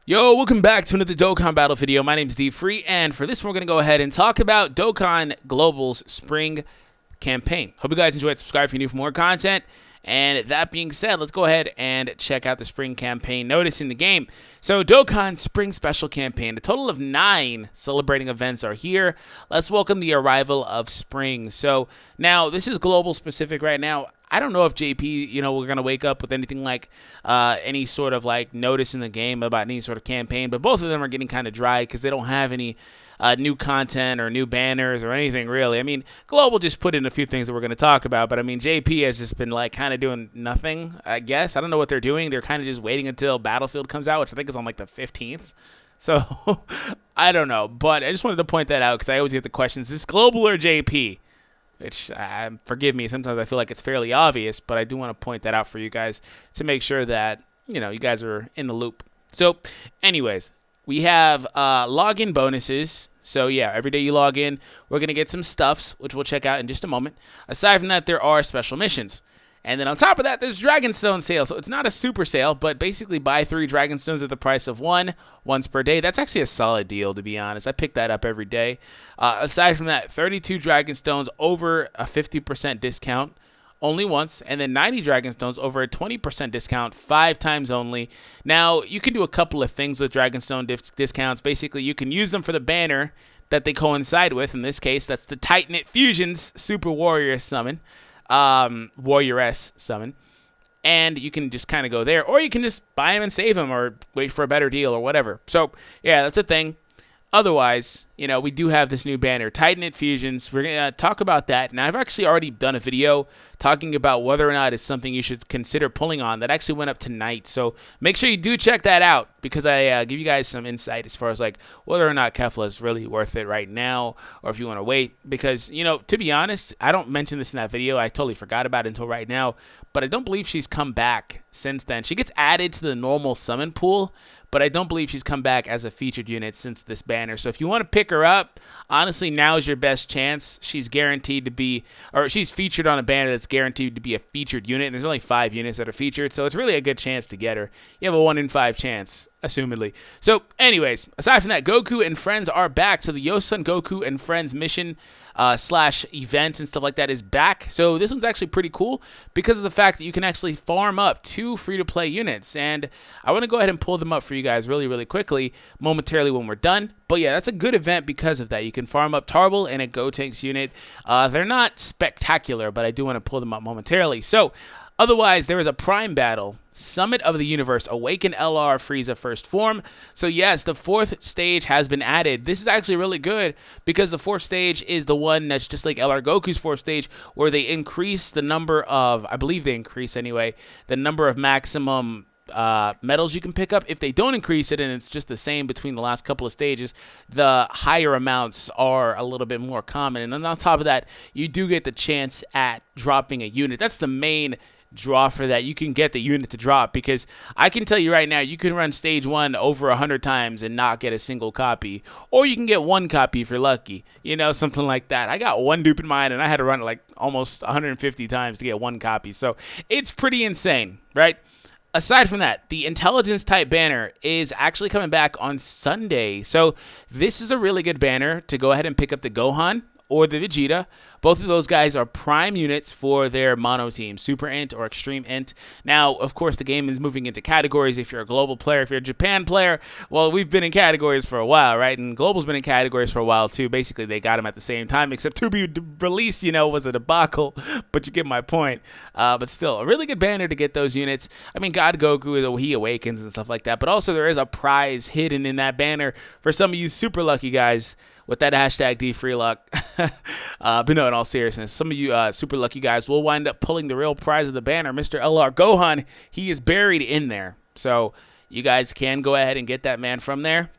Yo, welcome back to another Dokkan Battle video. My name is D Free, and for this one, we're going to go ahead and talk about Dokkan Global's spring campaign. Hope you guys enjoyed. Subscribe if you're new for more content. And that being said, let's go ahead and check out the spring campaign notice in the game. So Dokkan Spring Special Campaign. A total of 9 celebrating events are here. Let's welcome the arrival of spring. So now this is global specific right now. I don't know if JP, we're going to wake up with anything like any sort of like notice in the game about any sort of campaign, but both of them are getting kind of dry because they don't have any new content or new banners or anything really. I mean, Global just put in a few things that we're going to talk about, but I mean, JP has just been like kind of doing nothing, I guess. I don't know what they're doing. They're kind of just waiting until Battlefield comes out, which I think is on like the 15th. So I don't know, but I just wanted to point that out because I always get the questions, is this Global or JP? Which, forgive me, sometimes I feel like it's fairly obvious, but I do want to point that out for you guys to make sure that, you guys are in the loop. So, anyways, we have login bonuses. So, yeah, every day you log in, we're going to get some stuffs, which we'll check out in just a moment. Aside from that, there are special missions. And then on top of that, there's Dragonstone sale. So it's not a super sale, but basically buy 3 Dragonstones at the price of 1 once per day. That's actually a solid deal, to be honest. I pick that up every day. Aside from that, 32 Dragonstones over a 50% discount only once, and then 90 Dragonstones over a 20% discount 5 times only. Now, you can do a couple of things with Dragonstone discounts. Basically, you can use them for the banner that they coincide with. In this case, that's the Titanate Fusions Super Warrior Summon. Warrioress summon, and you can just kind of go there, or you can just buy them and save them, or wait for a better deal, or whatever. So yeah, that's a thing. Otherwise, we do have this new banner, Titanate Fusions. We're going to talk about that. And I've actually already done a video talking about whether or not it's something you should consider pulling on. That actually went up tonight. So make sure you do check that out because I give you guys some insight as far as like whether or not Kefla is really worth it right now or if you want to wait. Because, to be honest, I don't mention this in that video. I totally forgot about it until right now. But I don't believe she's come back since then. She gets added to the normal summon pool, but I don't believe she's come back as a featured unit since this banner. So if you want to pick her up, honestly, now is your best chance. She's guaranteed to be, or she's featured on a banner that's guaranteed to be a featured unit. And there's only 5 units that are featured, so it's really a good chance to get her. You have a 1 in 5 chance, assumedly. So anyways, aside from that, Goku and Friends are back. So the Yosun Goku and Friends mission slash event and stuff like that is back. So this one's actually pretty cool because of the fact that you can actually farm up 2 free-to-play units. And I want to go ahead and pull them up for you guys really, really quickly momentarily when we're done. But yeah, that's a good event because of that. You can farm up Tarble and a Gotenks unit. They're not spectacular, but I do want to pull them up momentarily. So otherwise, there is a Prime Battle, Summit of the Universe, Awaken LR Frieza First Form. So yes, the 4th stage has been added. This is actually really good because the 4th stage is the one that's just like LR Goku's 4th stage where they increase the number of, I believe they increase anyway, the number of maximum medals you can pick up. If they don't increase it and it's just the same between the last couple of stages, the higher amounts are a little bit more common. And then on top of that, you do get the chance at dropping a unit. That's the main draw for that. You can get the unit to drop because I can tell you right now, you can run stage 1 over 100 times and not get a single copy, or you can get 1 copy if you're lucky, something like that. I got 1 dupe in mine and I had to run it like almost 150 times to get 1 copy, so it's pretty insane, right? Aside from that, the intelligence type banner is actually coming back on Sunday. So this is a really good banner to go ahead and pick up the Gohan or the Vegeta. Both of those guys are prime units for their mono team, Super Int or Extreme Int. Now, of course, the game is moving into categories. If you're a global player, if you're a Japan player, well, we've been in categories for a while, right? And Global's been in categories for a while, too. Basically, they got them at the same time, except to be released, was a debacle, but you get my point. But still, a really good banner to get those units. I mean, God Goku, he awakens and stuff like that, but also there is a prize hidden in that banner for some of you super lucky guys with that hashtag DFreeLuck. But no, in all seriousness, some of you super lucky guys will wind up pulling the real prize of the banner. Mr. LR Gohan, he is buried in there. So you guys can go ahead and get that man from there.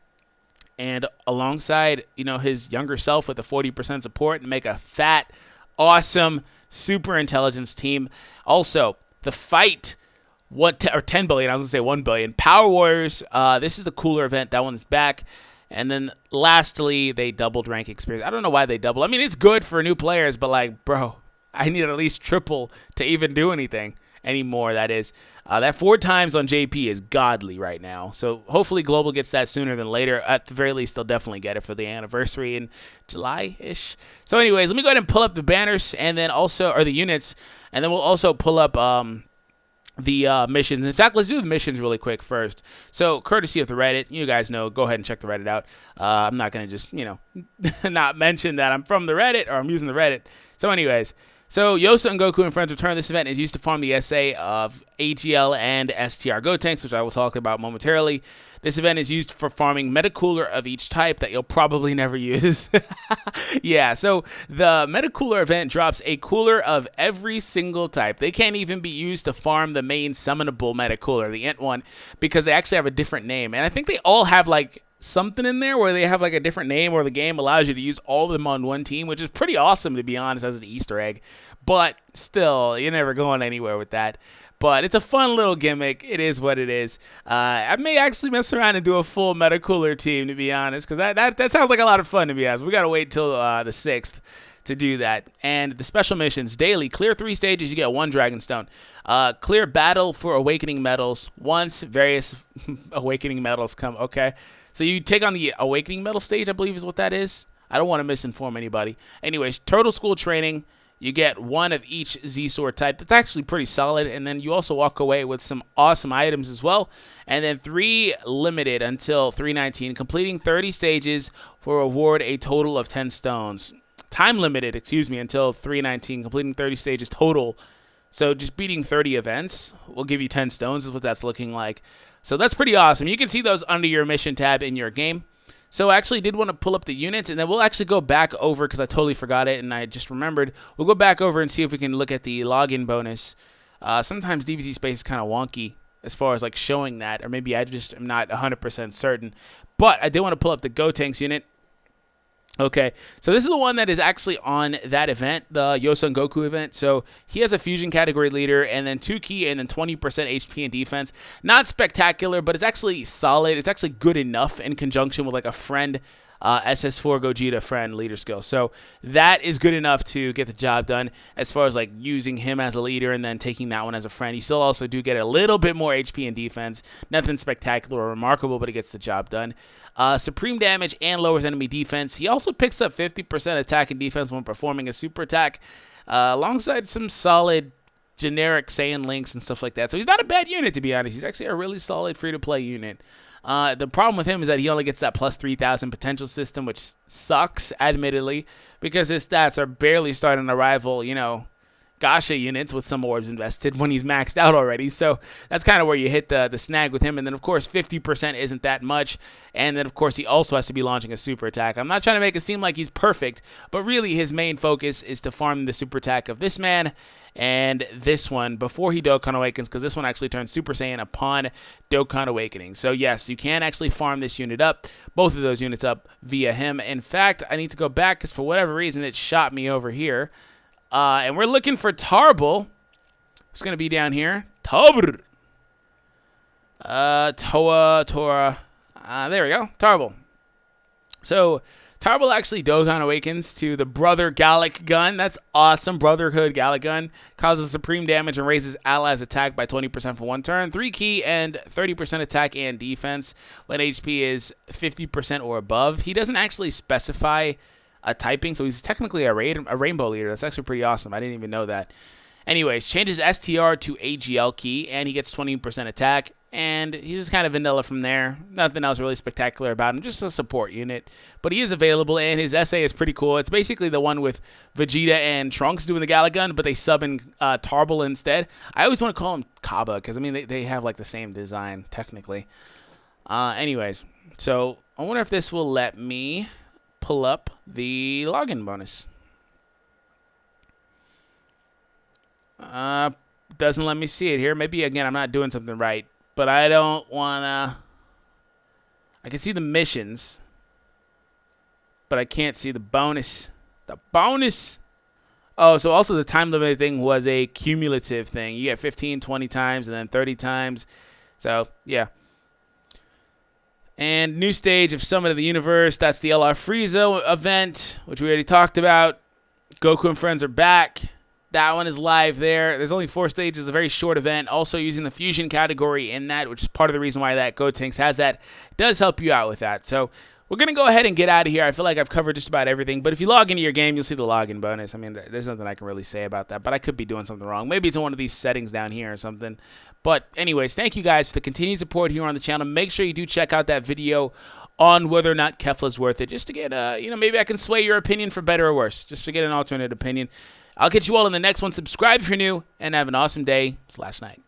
And alongside, his younger self with the 40% support and make a fat, awesome, super intelligence team. Also, the fight, or 10 billion, I was going to say 1 billion. Power Warriors, this is the cooler event. That one's back. And then lastly, they doubled rank experience. I don't know why they doubled. I mean, it's good for new players, but like, bro, I need at least triple to even do anything. anymore. That is. That 4 times on JP is godly right now. So hopefully Global gets that sooner than later. At the very least, they'll definitely get it for the anniversary in July-ish. So anyways, let me go ahead and pull up the banners and then also, or the units, and then we'll also pull up the missions. In fact, let's do the missions really quick first. So, courtesy of the Reddit, you guys know, go ahead and check the Reddit out. I'm not going to just, not mention that I'm from the Reddit or I'm using the Reddit. So anyways, so Yosa and Goku and Friends Return. This event is used to farm the SA of AGL and STR Gotenks, which I will talk about momentarily. This event is used for farming Metacooler of each type that you'll probably never use. Yeah, so the Metacooler event drops a cooler of every single type. They can't even be used to farm the main summonable Metacooler, the Int one, because they actually have a different name. And I think they all have like something in there where they have like a different name, or the game allows you to use all of them on one team, which is pretty awesome, to be honest, as an Easter egg. But still, you're never going anywhere with that. But it's a fun little gimmick. It is what it is. I may actually mess around and do a full Metacooler team, to be honest, because that sounds like a lot of fun, to be honest. We got to wait till the 6th to do that. And the special missions, daily, clear 3 stages, you get 1 Dragonstone. Clear battle for Awakening Medals. Once various Awakening Medals come, okay? So you take on the Awakening Medal stage, I believe is what that is. I don't want to misinform anybody. Anyways, Turtle School Training. You get 1 of each Z-Sword type. That's actually pretty solid. And then you also walk away with some awesome items as well. And then 3 limited until 319. Completing 30 stages will reward a total of 10 stones. Time limited, until 319. Completing 30 stages total. So just beating 30 events will give you 10 stones is what that's looking like. So that's pretty awesome. You can see those under your mission tab in your game. So I actually did want to pull up the units, and then we'll actually go back over, because I totally forgot it, and I just remembered. We'll go back over and see if we can look at the login bonus. Sometimes DBZ Space is kind of wonky as far as like showing that, or maybe I just am not 100% certain. But I did want to pull up the Gotenks unit. Okay, so this is the one that is actually on that event, the Yosun Goku event. So he has a fusion category leader, and then 2 key, and then 20% HP and defense. Not spectacular, but it's actually solid. It's actually good enough in conjunction with like a friend, SS4 Gogeta friend leader skill. So that is good enough to get the job done as far as like using him as a leader and then taking that one as a friend. You still also do get a little bit more HP and defense. Nothing spectacular or remarkable, but it gets the job done. Supreme damage and lowers enemy defense. He also picks up 50% attack and defense when performing a super attack, alongside some solid generic Saiyan links and stuff like that. So he's not a bad unit, to be honest. He's actually a really solid free-to-play unit. The problem with him is that he only gets that plus 3,000 potential system, which sucks, admittedly, because his stats are barely starting to rival, Gacha units with some orbs invested when he's maxed out already. So that's kind of where you hit the snag with him. And then, of course, 50% isn't that much. And then, of course, he also has to be launching a super attack. I'm not trying to make it seem like he's perfect, but really his main focus is to farm the super attack of this man and this one before he Dokkan Awakens, because this one actually turns Super Saiyan upon Dokkan Awakening. So, yes, you can actually farm this unit up, both of those units up via him. In fact, I need to go back because for whatever reason it shot me over here. And we're looking for Tarble. It's going to be down here. Tabr. Tora. There we go. Tarble. So, Tarble actually Dokkan Awakens to the Brother Gallic Gun. That's awesome. Brotherhood Gallic Gun. Causes supreme damage and raises allies' attack by 20% for 1 turn. 3 key and 30% attack and defense when HP is 50% or above. He doesn't actually specify a typing, so he's technically a rainbow leader. That's actually pretty awesome. I didn't even know that. Anyways, changes STR to AGL key, and he gets 20% attack, and he's just kind of vanilla from there. Nothing else really spectacular about him, just a support unit. But he is available, and his SA is pretty cool. It's basically the one with Vegeta and Trunks doing the Gallic Gun, but they sub in Tarble instead. I always want to call him Kaba, because, I mean, they have, like, the same design, technically. Anyways, so I wonder if this will let me pull up the login bonus. Doesn't let me see it here. Maybe, again, I'm not doing something right, but I don't want to... I can see the missions, but I can't see the bonus. The bonus! Oh, so also the time limited thing was a cumulative thing. You get 15, 20 times, and then 30 times. So, yeah. And new stage of Summit of the Universe. That's the LR Frieza event, which we already talked about. Goku and friends are back. That one is live there. There's only 4 stages, a very short event. Also using the fusion category in that, which is part of the reason why that Gotenks has that. It does help you out with that. So we're going to go ahead and get out of here. I feel like I've covered just about everything. But if you log into your game, you'll see the login bonus. I mean, there's nothing I can really say about that. But I could be doing something wrong. Maybe it's in one of these settings down here or something. But anyways, thank you guys for the continued support here on the channel. Make sure you do check out that video on whether or not Kefla's worth it. Just to get, maybe I can sway your opinion for better or worse. Just to get an alternate opinion. I'll catch you all in the next one. Subscribe if you're new, and have an awesome day/night.